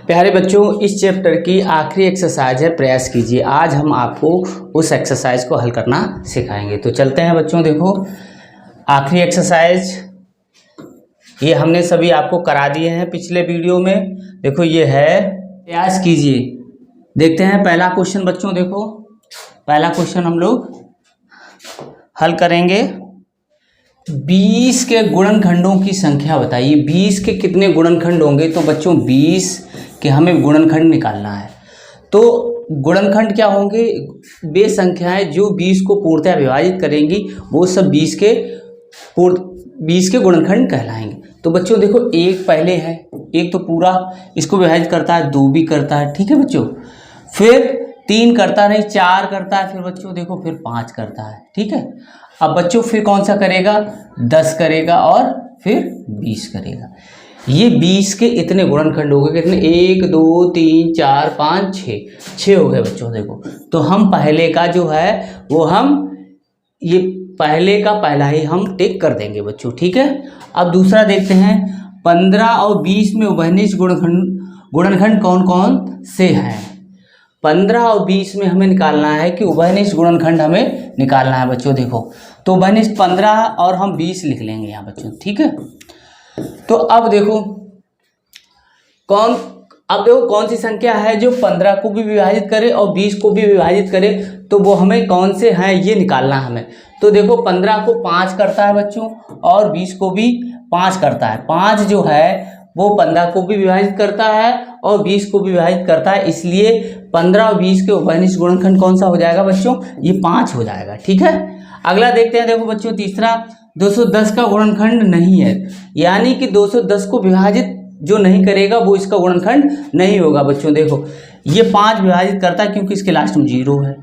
प्यारे बच्चों, इस चैप्टर की आखिरी एक्सरसाइज है, प्रयास कीजिए। आज हम आपको उस एक्सरसाइज को हल करना सिखाएंगे। तो चलते हैं बच्चों, देखो आखिरी एक्सरसाइज ये हमने सभी आपको करा दिए हैं पिछले वीडियो में। देखो ये है, प्रयास कीजिए। देखते हैं पहला क्वेश्चन बच्चों। देखो पहला क्वेश्चन हम लोग हल करेंगे। 20 के गुणनखंडों की संख्या बताइए। 20 के कितने गुणनखंड होंगे? तो बच्चों 20 के हमें गुणनखंड निकालना है। तो गुणनखंड क्या होंगे? वे संख्याएं जो 20 को पूर्णतः विभाजित करेंगी वो सब 20 के गुणनखंड कहलाएंगे। तो बच्चों देखो, एक पहले है, एक तो पूरा इसको विभाजित करता है, 2 भी करता है, ठीक है बच्चों। फिर 3 करता नहीं, 4 करता है, फिर बच्चों देखो फिर 5 करता है, ठीक है। अब बच्चों फिर कौन सा करेगा? 10 करेगा और फिर 20 करेगा। ये 20 के इतने गुणनखंड हो गए। कितने? 1 2 3 4 5 6 हो गए बच्चों। देखो तो हम पहले का जो है वो हम ये पहले का पहला ही हम टिक कर देंगे बच्चों, ठीक है। अब दूसरा देखते हैं। 15 और 20 में उभयनिष्ठ गुणनखंड कौन कौन से हैं? 15 और 20 में हमें निकालना है कि उभयनिष्ठ गुणनखंड हमें निकालना है बच्चों। देखो तो उभयनिष्ठ 15 और हम 20 लिख लेंगे यहाँ बच्चों, ठीक है। तो अब देखो कौन सी संख्या है जो 15 को भी विभाजित करे और 20 को भी विभाजित करे, तो वो हमें कौन से हैं ये निकालना है हमें। तो देखो 15 को 5 करता है बच्चों और 20 को भी 5 करता है। 5 जो है वो 15 को भी विभाजित करता है और 20 को भी विभाजित करता है, इसलिए 15 और 20 के उभयनिष्ठ गुणनखंड कौन सा हो जाएगा बच्चों? ये 5 हो जाएगा, ठीक है। अगला देखते हैं। देखो बच्चों तीसरा, 210 का गुणनखंड नहीं है, यानी कि 210 को विभाजित जो नहीं करेगा वो इसका गुणनखंड नहीं होगा बच्चों। देखो ये 5 विभाजित करता है क्योंकि इसके लास्ट में 0 है।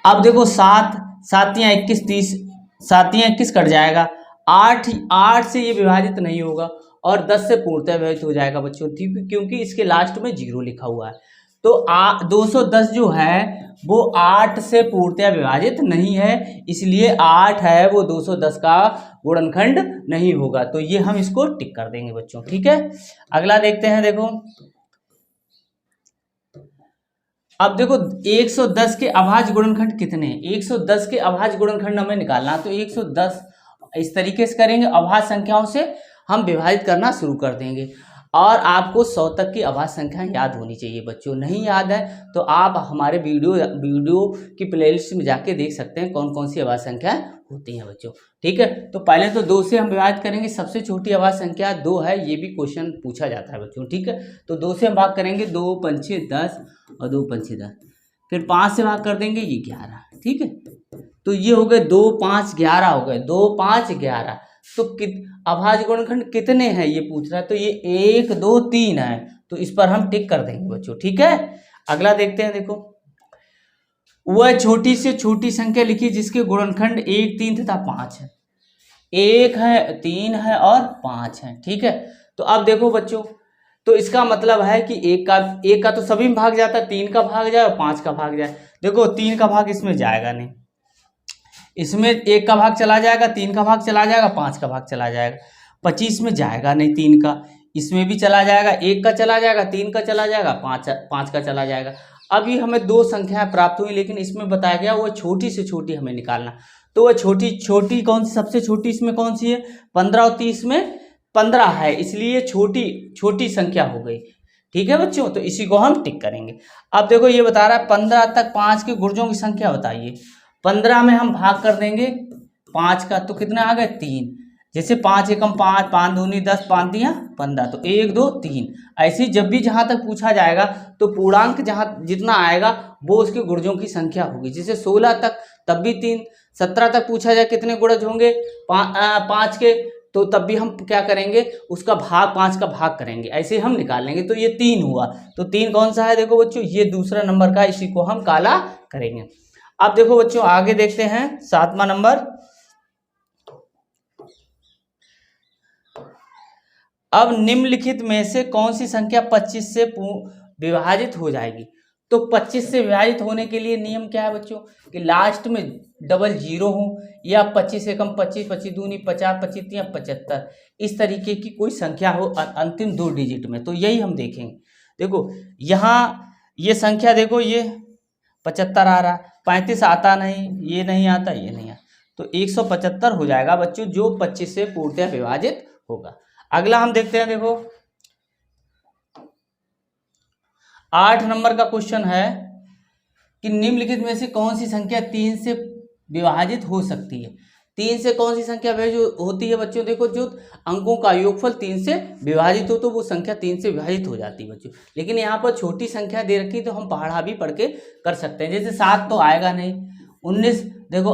अब देखो 7 या 21 30, 7 या 21 कट जाएगा। 8 से ये विभाजित नहीं होगा और 10 से पूर्णतः विभाजित हो जाएगा बच्चों, ठीक, क्योंकि इसके लास्ट में 0 लिखा हुआ है। तो 210 जो है वो 8 से पूर्णतः विभाजित नहीं है, इसलिए 8 है वो 210 का गुणनखंड नहीं होगा। तो ये हम इसको टिक कर देंगे बच्चों, ठीक है। अगला देखते हैं। देखो अब देखो 110 के अभाज्य गुणनखंड कितने हैं? 110 के अभाज्य गुणनखंड हमें निकालना। तो 110 इस तरीके से करेंगे, अभाज्य संख्याओं से हम विभाजित करना शुरू कर देंगे। और आपको 100 तक की अभाज्य संख्या याद होनी चाहिए बच्चों। नहीं याद है तो आप हमारे वीडियो की प्लेलिस्ट में जाके देख सकते हैं कौन कौन सी अभाज्य संख्या होती हैं बच्चों, ठीक है। तो पहले तो 2 से हम विभाजित करेंगे। सबसे छोटी अभाज्य संख्या 2 है, ये भी क्वेश्चन पूछा जाता है बच्चों, ठीक है। तो 2 से हम भाग करेंगे, 2 पंचे 10 और 2 पंचे 10। फिर 5 से भाग कर देंगे, ये 11, ठीक है। तो ये हो गए 2 5 11 हो गए, 2 5 11। तो अभाज्य गुणनखंड कितने हैं ये पूछ रहा है, तो ये 1 2 3 है, तो इस पर हम टिक कर देंगे बच्चों, ठीक है। अगला देखते हैं। देखो वह छोटी से छोटी संख्या लिखी जिसके गुणनखंड 1 3 तथा 5 है। 1 है, 3 है और 5 है, ठीक है। तो अब देखो बच्चों, तो इसका मतलब है कि एक का तो सभी में भाग जाता है, 3 का भाग जाए और 5 का भाग जाए। देखो 3 का भाग इसमें जाएगा नहीं, इसमें 1 का भाग चला जाएगा, 3 का भाग चला जाएगा, 5 का भाग चला जाएगा। 25 में जाएगा नहीं 3 का, इसमें भी चला जाएगा, 1 का चला जाएगा, 3 का चला जाएगा, 5 का चला जाएगा। अभी हमें 2 संख्याएं प्राप्त हुई, लेकिन इसमें बताया गया वो छोटी से छोटी हमें निकालना। तो वह छोटी कौन सी? सबसे छोटी इसमें कौन सी है? 15 और 30 में 15 है, इसलिए छोटी संख्या हो गई, ठीक है बच्चों। तो इसी को हम टिक करेंगे। अब देखो ये बता रहा है 15 तक 5 के गुर्जों की संख्या बताइए। 15 में हम भाग कर देंगे 5 का, तो कितना आ गए? 3। जैसे 5 एकम 5, 5 दूनी 10, 5 दिया 15, तो 1 2 3। ऐसे ही जब भी जहां तक पूछा जाएगा तो पूर्णांक जहां जितना आएगा वो उसके गुर्जों की संख्या होगी। जैसे 16 तक तब भी 3, 17 तक पूछा जाए कितने गुणज होंगे 5 के, तो तब भी हम क्या करेंगे? उसका भाग 5 का भाग करेंगे, ऐसे हम निकाल लेंगे। तो ये 3 हुआ, तो 3 कौन सा है? देखो बच्चों ये दूसरा नंबर का, इसी को हम काला करेंगे। अब देखो बच्चों आगे देखते हैं 7वां नंबर। अब निम्नलिखित में से कौन सी संख्या 25 से विभाजित हो जाएगी? तो 25 से विभाजित होने के लिए नियम क्या है बच्चों? कि लास्ट में डबल 0 हो, या 25 एकम 25, 25 दूनी 50, 25 तिया 75, इस तरीके की कोई संख्या हो अंतिम 2 डिजिट में। तो यही हम देखेंगे। देखो यहाँ ये संख्या देखो, ये 75 आ रहा है, 35 आता नहीं, ये नहीं आता, ये नहीं आता, तो 175 हो जाएगा बच्चों, जो 25 से पूर्णतः विभाजित होगा। अगला हम देखते हैं, देखो 8 नंबर का क्वेश्चन है कि निम्नलिखित में से कौन सी संख्या 3 से विभाजित हो सकती है। 3 से कौन सी संख्या जो होती है बच्चों, देखो जो अंकों का योगफल 3 से विभाजित हो तो वो संख्या 3 से विभाजित हो जाती है बच्चों। लेकिन यहाँ पर छोटी संख्या दे रखी तो हम पहाड़ा भी पढ़ के कर सकते हैं। जैसे 7 तो आएगा नहीं, 19 देखो,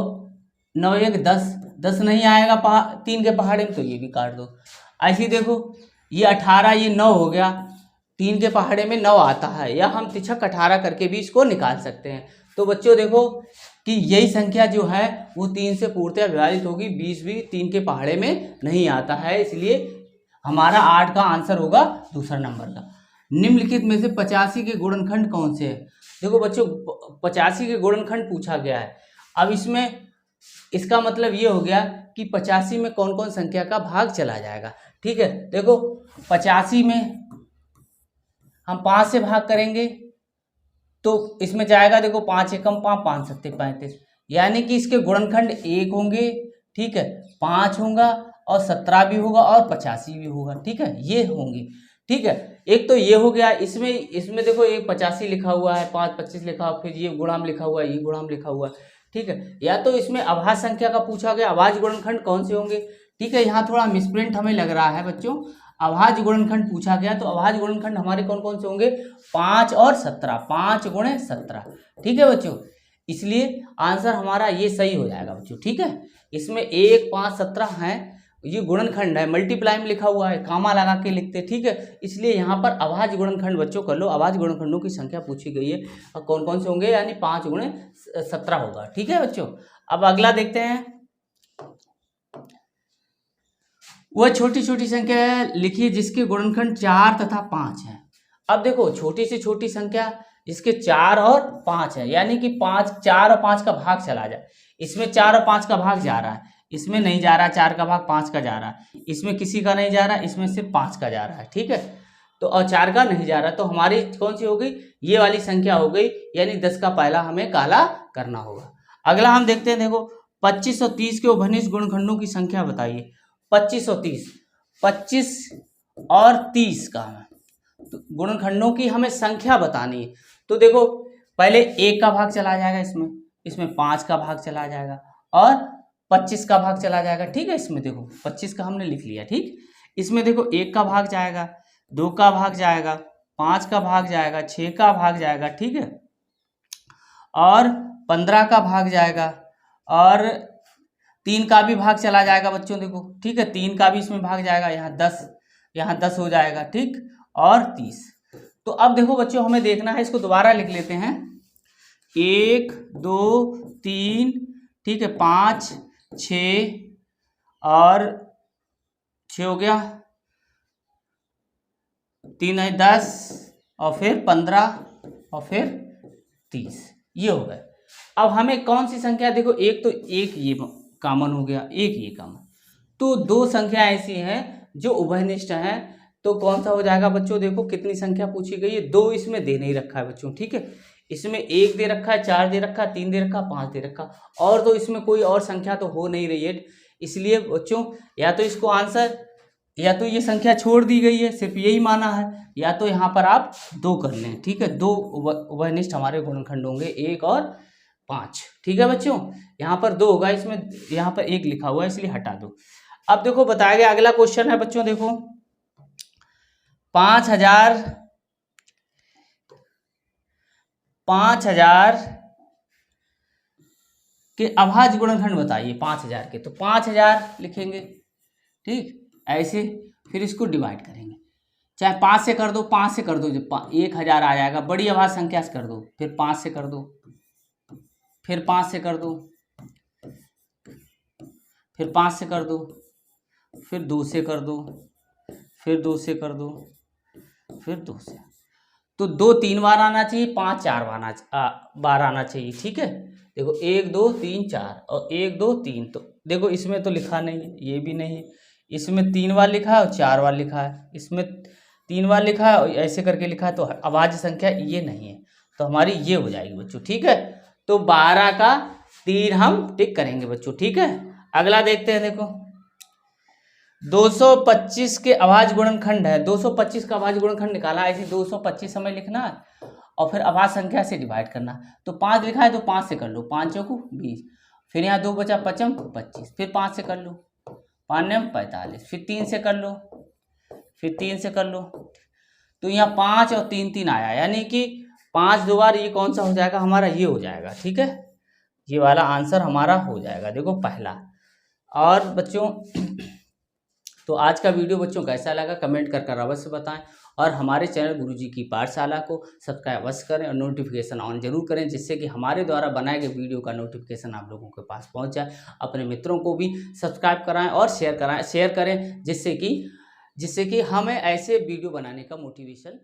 9 1 10, 10 नहीं आएगा 3 के पहाड़े में, तो ये भी काट दो। ऐसे देखो ये 18, ये 9 हो गया, 3 के पहाड़े में 9 आता है, या हम तिछक 18 करके भी इसको निकाल सकते हैं। तो बच्चों देखो कि यही संख्या जो है वो 3 से पूर्णतः विभाजित होगी, 20 भी 3 के पहाड़े में नहीं आता है, इसलिए हमारा 8 का आंसर होगा दूसरा नंबर का। निम्नलिखित में से 85 के गुणनखंड कौन से है। देखो बच्चों 85 के गुणनखंड पूछा गया है। अब इसमें इसका मतलब ये हो गया कि 85 में कौन कौन संख्या का भाग चला जाएगा। ठीक है, देखो 85 में हम 5 से भाग करेंगे तो इसमें जाएगा, देखो 5 एकम 5, 5 सत्ते 35, यानी कि इसके गुणनखंड 1 होंगे, ठीक है, 5 होगा और 17 भी होगा और 85 भी होगा। ठीक है, ये होंगे। ठीक है, एक तो ये हो गया। इसमें देखो एक 85 लिखा हुआ है, 5 25 लिखा हुआ, फिर ये गुणाम लिखा हुआ है, ये गुणाम लिखा हुआ है। ठीक है, या तो इसमें अभाज्य संख्या का पूछा गया, अभाज्य गुणनखंड कौन से होंगे। ठीक है, यहाँ थोड़ा मिसप्रिंट हमें लग रहा है बच्चों, अभाज्य गुणनखंड पूछा गया तो अभाज्य गुणनखंड हमारे कौन कौन से होंगे, 5 और 17, 5 गुणे 17। ठीक है बच्चों, इसलिए आंसर हमारा ये सही हो जाएगा बच्चों। ठीक है, इसमें 1 5 17 है, ये गुणनखंड है, मल्टीप्लाई में लिखा हुआ है, कामा लगा के लिखते। ठीक है, इसलिए यहाँ पर अभाज्य गुणनखंड बच्चों कर लो, अभाज्य गुणनखंडों की संख्या पूछी गई है और कौन कौन से होंगे, यानी 5 गुणे 17 होगा। ठीक है बच्चों, अब अगला देखते हैं, वह छोटी छोटी संख्या लिखिए जिसके गुणनखंड 4 तथा 5 है। अब देखो छोटी से छोटी संख्या जिसके 4 और 5 है, यानी कि 4 और 5 का भाग चला जाए। इसमें 4 और 5 का भाग जा रहा है, इसमें नहीं जा रहा, 4 का भाग 5 का जा रहा है, इसमें किसी का नहीं जा रहा, इसमें सिर्फ 5 का जा रहा है। ठीक है, तो और 4 का नहीं जा रहा, तो हमारी कौन सी हो गई, ये वाली संख्या हो गई, यानी 10 का पहला हमें काला करना होगा। अगला हम देखते हैं, देखो 25 और 30 के उभयनिष्ठ गुणनखंडों की संख्या बताइए। 25 और 30, 25 और 30 का तो गुणनखंडों की हमें संख्या बतानी है। तो देखो पहले 1 का भाग चला जाएगा, इसमें 5 का भाग चला जाएगा और 25 का भाग चला जाएगा। ठीक है, इसमें देखो 25 का हमने लिख लिया। ठीक, इसमें देखो 1 का भाग जाएगा, 2 का भाग जाएगा, 5 का भाग जाएगा, 6 का भाग जाएगा। ठीक है, और 15 का भाग जाएगा और 3 का भी भाग चला जाएगा बच्चों। देखो ठीक है, 3 का भी इसमें भाग जाएगा, यहाँ 10 हो जाएगा। ठीक, और 30। तो अब देखो बच्चों हमें देखना है, इसको दोबारा लिख लेते हैं, 1 2 3, ठीक है, 5 6 और 6 हो गया, 3 है 10 और फिर 15 और फिर 30, ये हो गए। अब हमें कौन सी संख्या, देखो एक तो एक ये कॉमन हो गया, एक ये कॉमन, तो 2 संख्या ऐसी हैं जो उभयनिष्ठ हैं, तो कौन सा हो जाएगा बच्चों। देखो कितनी संख्या पूछी गई है, 2 इसमें दे नहीं रखा है बच्चों। ठीक है, इसमें 1 दे रखा है, 4 दे रखा है, 3 दे रखा, 5 दे रखा, और तो इसमें कोई और संख्या तो हो नहीं रही है। इसलिए बच्चों या तो इसको आंसर, या तो ये संख्या छोड़ दी गई है, सिर्फ यही माना है, या तो यहाँ पर आप 2 कर लें। ठीक है, 2 उभयनिष्ठ हमारे गुणनखंड होंगे, 1 और 5। ठीक है बच्चों, यहाँ पर 2 होगा, इसमें यहाँ पर 1 लिखा हुआ है इसलिए हटा दो। अब देखो बताया गया, अगला क्वेश्चन है बच्चों, देखो 5000 के अभाज्य गुणनखंड बताइए। 5000 के, तो 5000 लिखेंगे। ठीक, ऐसे फिर इसको डिवाइड करेंगे, चाहे 5 से कर दो, 5 से कर दो, जब 1000 आ जाएगा, बड़ी अभाज्य संख्या से कर दो, फिर 5 से कर दो, फिर 5 से कर दो, फिर 5 से कर दो, फिर 2 से कर दो, फिर 2 से कर दो, फिर 2 से, तो 2 3 बार आना चाहिए, 5 4 बार आना चाहिए। ठीक है, देखो 1 2 3 4 और 1 2 3, तो देखो इसमें तो लिखा नहीं है, ये भी नहीं है, इसमें 3 बार लिखा है और 4 बार लिखा है, इसमें 3 बार लिखा है और ऐसे करके लिखा है, तो अभाज्य संख्या ये नहीं है, तो हमारी ये हो जाएगी बच्चों। ठीक है, तो 12 का 3 हम टिक करेंगे बच्चों। ठीक है, अगला देखते हैं। देखो 225 के अभाज्य गुणनखंड है, 225 का अभाज्य गुणनखंड निकाला, ऐसे 225 हमें लिखना है और फिर अभाज्य संख्या से डिवाइड करना। तो 5 लिखा है तो 5 से कर लो, 5 चौको 20, फिर यहाँ 2 बचा 5 25, फिर 5 से कर लो, 5 9 45, फिर 3 से कर लो, फिर 3 से कर लो, तो यहाँ 5 और 3 3 आया, यानी कि 5 2 बार ये कौन सा हो जाएगा हमारा, ये हो जाएगा। ठीक है, ये वाला आंसर हमारा हो जाएगा, देखो पहला। और बच्चों तो आज का वीडियो बच्चों कैसा लगा कमेंट कर अवश्य बताएं, और हमारे चैनल गुरुजी की पाठशाला को सब्सक्राइब अवश्य करें और नोटिफिकेशन ऑन जरूर करें, जिससे कि हमारे द्वारा बनाए गए वीडियो का नोटिफिकेशन आप लोगों के पास पहुंच जाए। अपने मित्रों को भी सब्सक्राइब कराएं और शेयर करें, जिससे कि हमें ऐसे वीडियो बनाने का मोटिवेशन